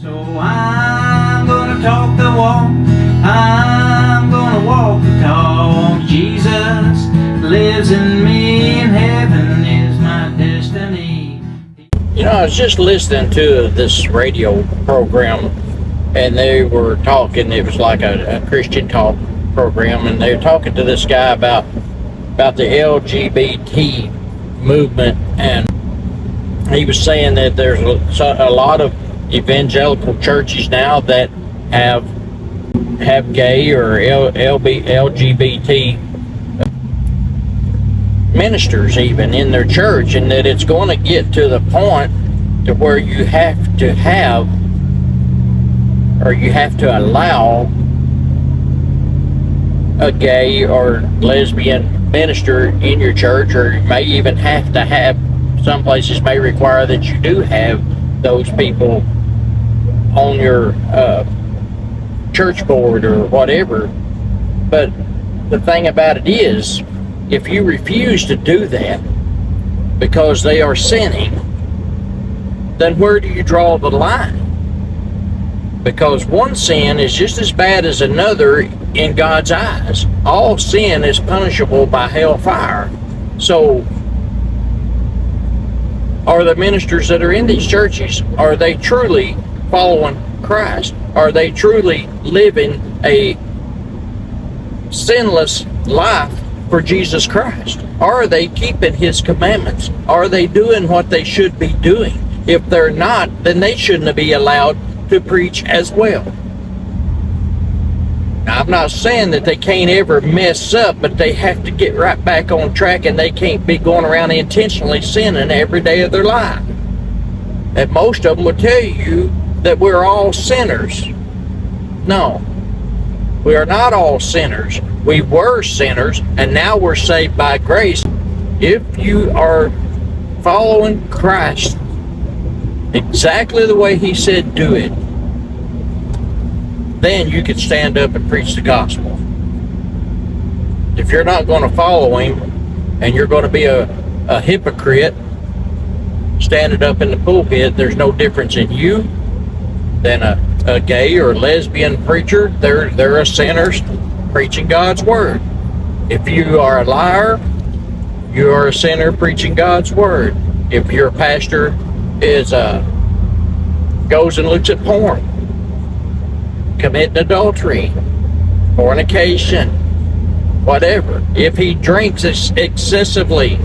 So I'm gonna talk the walk, I'm gonna walk the talk. Jesus lives in me, and heaven is my destiny. You know, I was just listening to this radio program, and they were talking. It was like a Christian talk program, and they were talking to this guy about the LGBT movement, and he was saying that there's a lot of evangelical churches now that have gay or LGBT ministers even in their church, and that it's going to get to the point to where you have to allow a gay or lesbian minister in your church, or you may even have to have, some places may require that you do have those people on your church board or whatever. But the thing about it is, if you refuse to do that because they are sinning, then where do you draw the line? Because one sin is just as bad as another in God's eyes. All sin is punishable by hellfire. So, are the ministers that are in these churches, are they truly following Christ? Are they truly living a sinless life for Jesus Christ? Are they keeping His commandments? Are they doing what they should be doing? If they're not, then they shouldn't be allowed to preach as well. Now, I'm not saying that they can't ever mess up, but they have to get right back on track, and they can't be going around intentionally sinning every day of their life. And most of them will tell you that we're all sinners. No, we are not all sinners. We were sinners, and now we're saved by grace. If you are following Christ exactly the way He said do it, then you can stand up and preach the gospel. If you're not going to follow Him, and you're going to be a hypocrite standing up in the pulpit, there's no difference in you than a gay or lesbian preacher. They're a sinner preaching God's word. If you are a liar, you are a sinner preaching God's word. If your pastor goes and looks at porn, committing adultery, fornication, whatever, if he drinks excessively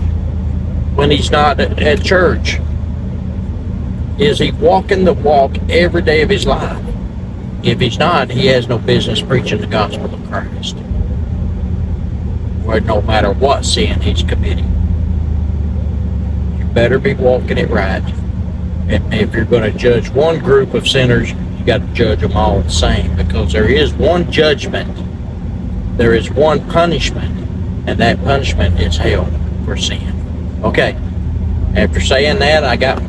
when he's not at church, is he walking the walk every day of his life? If he's not, he has no business preaching the gospel of Christ, where no matter what sin he's committing. You better be walking it right. And if you're going to judge one group of sinners, you got to judge them all the same, because there is one judgment, there is one punishment, and that punishment is hell for sin. Okay, after saying that, I got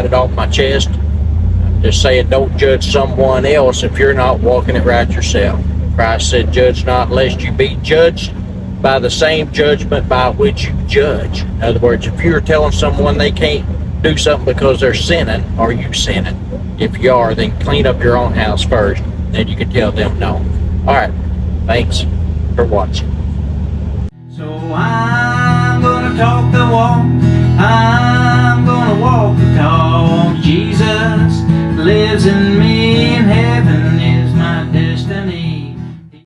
it off my chest. I'm just saying, don't judge someone else if you're not walking it right yourself. Christ said, judge not lest you be judged by the same judgment by which you judge. In other words, if you're telling someone they can't do something because they're sinning, are you sinning? If you are, then clean up your own house first, then you can tell them no. Alright, thanks for watching. So I'm gonna talk the walk, I'm gonna walk the talk. Jesus lives in me.